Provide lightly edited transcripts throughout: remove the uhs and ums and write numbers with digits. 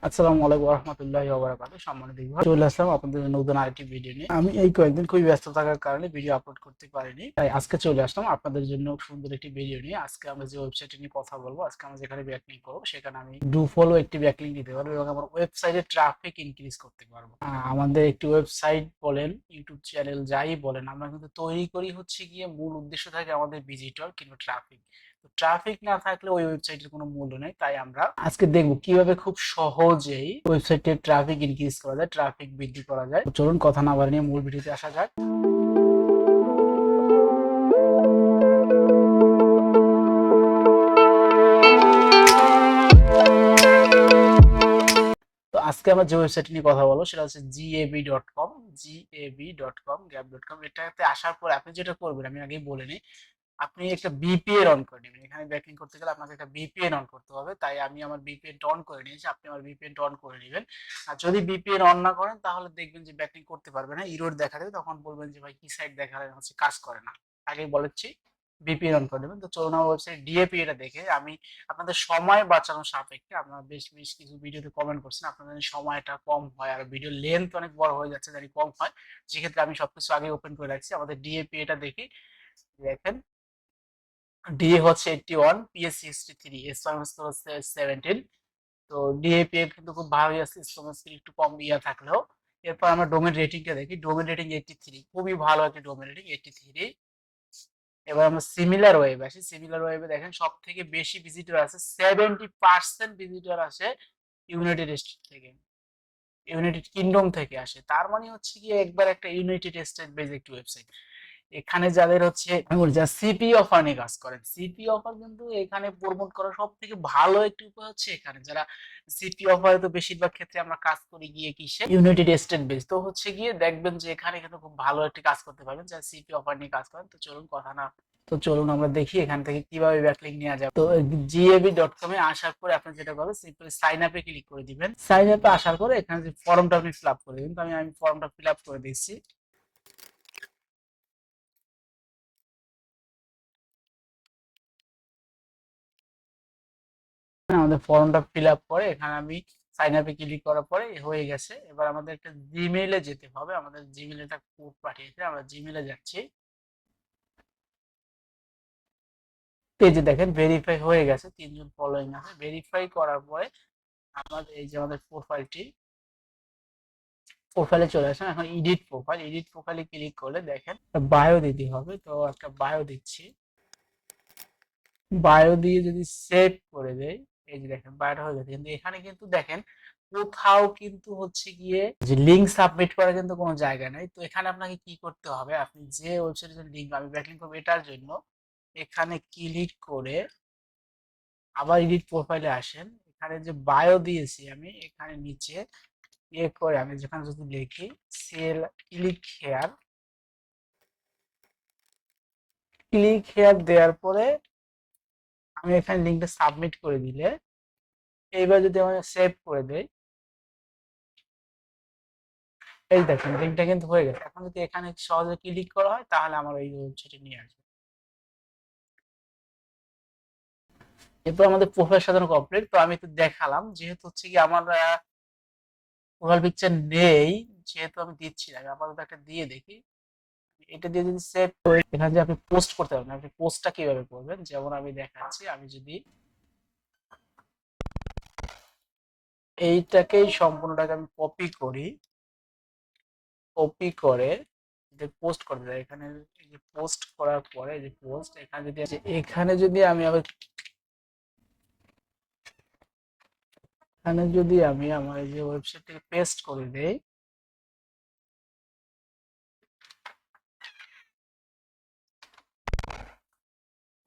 আসসালামু আলাইকুম রহমতুল্লাহি ওয়া বারাকাতুহু। সম্মানিত ভিউয়ার, চলে আসলাম আপনাদের জন্য নতুন আরেকটি ভিডিও নিয়ে। আমি এই কয়েকদিন খুবই ব্যস্ত থাকার কারণে ভিডিও আপলোড করতে পারিনি, তাই আজকে চলে আসলাম আপনাদের জন্য সুন্দর একটি ভিডিও নিয়ে। আজকে আমরা যে ওয়েবসাইটটি নিয়ে কথা বলবো, আজকে আমরা যেখানে ব্যাকলিংক করবো সেখানে আমি ডু ফলো একটি ব্যাকলিংক দিতে পারবো এবং আমার ওয়েবসাইটে ট্রাফিক ইনক্রিজ করতে পারবো। আমাদের একটি ওয়েবসাইট বলেন, ইউটিউব চ্যানেল যাই বলেন, আমরা কিন্তু তৈরি করি হচ্ছে গিয়ে মূল উদ্দেশ্য থাকে আমাদের ভিজিটর কিংবা ট্রাফিক। ট্রাফিক না থাকলে ওই ওয়েবসাইটের কোনো মূল্য নেই। তাই আমরা আজকে দেখব কিভাবে খুব সহজেই ওয়েবসাইটে ট্রাফিক ইনক্রিজ করা যায়, ট্রাফিক বৃদ্ধি করা যায়। তো চলুন কথা না বাড়িয়ে মূল ভিডিওতে আসা যাক। তো আজকে আমরা যে ওয়েবসাইট নিয়ে কথা বলবো সেটা হচ্ছে gab.com। gab.com gab.com এটাতে আসার পর আপনি যেটা করবেন আমি আগেই বলে নিই। আপনি একটা ভিপিএন অন করে নেবেন। এখানে ব্যাকলিংক করতে গেলে আপনাকে একটা ভিপিএন অন করতে হবে, তাই আমি আমার ভিপিএন অন করে নিয়েছি। আপনি আমার ভিপিএন অন করে নেবেন। আর যদি ভিপিএন অন না করেন তাহলে দেখবেন যে ব্যাকলিংক করতে পারবে না, এরর দেখা দেবে। তখন বলবেন যে ভাই কি সাইট দেখালেন, হচ্ছে কাজ করে না। আগেই বলেছি ভিপিএন অন করে নেবেন। তো চলুন আমার ওয়েবসাইট ডিএপি এটা দেখে আমি আপনাদের সময় বাঁচানোর সাপেক্ষে, আপনারা বেশ বেশ কিছু ভিডিওতে কমেন্ট করছেন আপনাদের সময়টা কম হয় আর ভিডিও লেন্থ অনেক বড় হয়ে যাচ্ছে, জানি কম হয়, যেক্ষেত্রে আমি সবকিছু আগে ওপেন করে রাখছি। আমাদের ডিএপি এটা দেখি, দেখেন ডিএ হচ্ছে 81, পিএস 63, এসএমএস হচ্ছে 17। তো ডিএপিএফ কিন্তু খুব ভালোই আছে, এসএমএস একটু কম ইয়া থাকলেও। এরপর আমরা ডোমেন রেটিংটা দেখি, ডোমেন রেটিং 83, খুবই ভালো একটা ডোমেন রেটিং 83। এবার আমরা সিমিলার ওয়েব আসি, সিমিলার ওয়েবে দেখেন সব থেকে বেশি ভিজিটর আছে, 70% ভিজিটর আসে ইউনাইটেড স্টেট থেকে, ইউনাইটেড কিংডম থেকে আসে। তার মানে হচ্ছে কি একবার একটা ইউনাইটেড স্টেট বেজ একটি ওয়েবসাইট। এখানে যাদের হচ্ছে যা সিপি অফার নিয়ে কাজ করেন, সিপি অফার কিন্তু এখানে প্রমোট করা সব থেকে ভালো একটি উপায় হচ্ছে এখানে যারা সিপি অফারে, তো বেশিরভাগ ক্ষেত্রে আমরা কাজ করি গিয়ে কিসে, ইউনাইটেড স্টেট বেস। তো হচ্ছে গিয়ে দেখবেন যে এখানে কিন্তু খুব ভালো একটি কাজ করতে পারবেন যারা সিপি অফার নিয়ে কাজ করেন। তো চলুন কথা না, তো চলুন আমরা দেখি এখান থেকে কিভাবে ব্যাকলিংক নেওয়া যায়। তো gab.com এ আসার পরে আপনি যেটা করবেন, সিম্পলি সাইন আপে ক্লিক করে দিবেন। সাইন আপে আসার পরে এখানে যে ফর্মটা আপনি ফিল আপ করে দিবেন, তো আমি ফর্মটা ফিল আপ করে দিচ্ছি। আমাদের ফর্মটা ফিল আপ করে এখানে আমি সাইন আপে ক্লিক করার পরে হয়ে গেছে। এবার আমাদের একটা জিমেইলে যেতে হবে, আমাদের জিমেইলে একটা কোড পাঠিয়েছে, আমরা জিমেইলে যাচ্ছি। এই যে দেখেন ভেরিফাই হয়ে গেছে, 3 জন ফলোইং আছে। ভেরিফাই করার পরে আমাদের এই যে আমাদের প্রোফাইলে চলে আসেন। এখন এডিট প্রোফাইল, এডিট প্রোফাইলে ক্লিক করলে দেখেন বায়ো দিতে হবে। তো একটা বায়ো দিচ্ছি, বায়ো দিয়ে যদি সেভ করে দেই, এই যে দেখেন বায়োটা হয়ে গেছে। কিন্তু এখানে কিন্তু দেখেন কোথাও কিন্তু হচ্ছে গিয়ে যে লিঙ্ক সাবমিট করার কিন্তু কোনো জায়গা নাই। তো এখানে আপনাকে কি করতে হবে, আপনি যে ওয়েবসাইটের লিঙ্ক আমি ব্যাকলিংক করবো এটার জন্য এখানে ক্লিক করে আবার এডিট প্রোফাইলে আসেন। এখানে যে বায়ো দিয়েছি আমি, এখানে নিচে ইয়ে করে আমি যেখানে যদি লিখি cell, click here, click here দেওয়ার পরে আমি এখানে লিঙ্কটা সাবমিট করে দিলে, এইবার যদি আমি সেভ করে দেই, এই দেখেন লিঙ্কটা কিন্তু হয়ে গেছে। এখন যদি এখানে সহজে ক্লিক করা হয় তাহলে আমার এই ওয়েবসাইটে নিয়ে আসবে। এরপর আমাদের প্রোফাইল সাজানো কমপ্লিট। তো আমি তো দেখালাম, যেহেতু হচ্ছে কি আমার প্রোফাইল পিকচার নেই, যেহেতু আমি দিচ্ছি না, আমি আপাতত একটা দিয়ে দেখি। এটা দিয়ে যদি সেভ করে এখানে যে আপনি পোস্ট করতে পারবেন, আপনি পোস্টটা কিভাবে করবেন যেমন আমি দেখাচ্ছি। আমি যদি এইটাকেই সম্পূর্ণটাকে আমি কপি করি, কপি করে যে পোস্ট করতে যাই, এখানে এই যে পোস্ট করার পরে যে পোস্ট, এখানে যদি আমি আবার এখানে যদি আমি আমার এই যে ওয়েবসাইটটাকে পেস্ট করে দেই,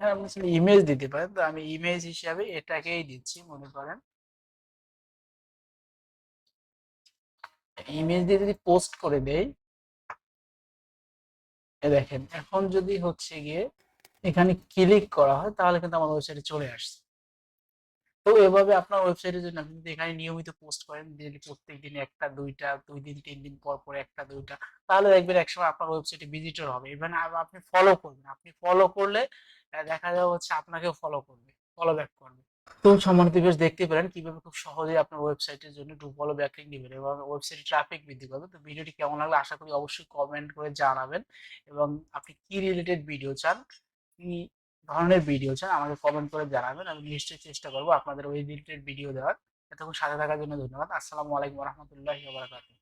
হ্যাঁ আপনি আসলে ইমেজ দিতে পারেন। তো আমি ইমেজ হিসাবে এটাকেই দিচ্ছি, মনে করেন ইমেজ দিয়ে যদি পোস্ট করে দেই, দেখেন এখন যদি হচ্ছে গিয়ে এখানে ক্লিক করা হয় তাহলে কিন্তু আমার ওয়েবসাইটে চলে আসছে। তো এভাবে আপনার ওয়েবসাইটের জন্য আপনি যদি এখানে নিয়মিত পোস্ট করেন, ডেইলি প্রত্যেক দিন একটা দুইটা, 2 দিন 3 দিন পর পর একটা দুইটা, তাহলে দেখবেন একসময় আপনার ওয়েবসাইটে ভিজিটর হবে। ইভেন আপনি ফলো করবেন, আপনি ফলো করলে দেখা যাবে হচ্ছে আপনাকেও ফলো করবে, ফলো ব্যাক করবে। তো সম্মানিত ভিউয়ার্স, দেখতে পেলেন কিভাবে খুব সহজে আপনার ওয়েবসাইটের জন্য ডুপলো ব্যাকলিংক দিবেন এবং ওয়েবসাইটে ট্রাফিক বৃদ্ধি করবে। তো ভিডিওটি কেমন লাগলো আশা করি অবশ্যই কমেন্ট করে জানাবেন এবং আপনি কি রিলেটেড ভিডিও চান, কি ধরনের ভিডিও চান আমাকে কমেন্ট করে জানাবেন। আমি নিশ্চয়ই চেষ্টা করব আপনাদের ওই রিলেটেড ভিডিও দেওয়ার। এতক্ষণ সাথে থাকার জন্য ধন্যবাদ। আসসালামু আলাইকুম ওয়া রাহমাতুল্লাহি ওয়া বারাকাতুহু।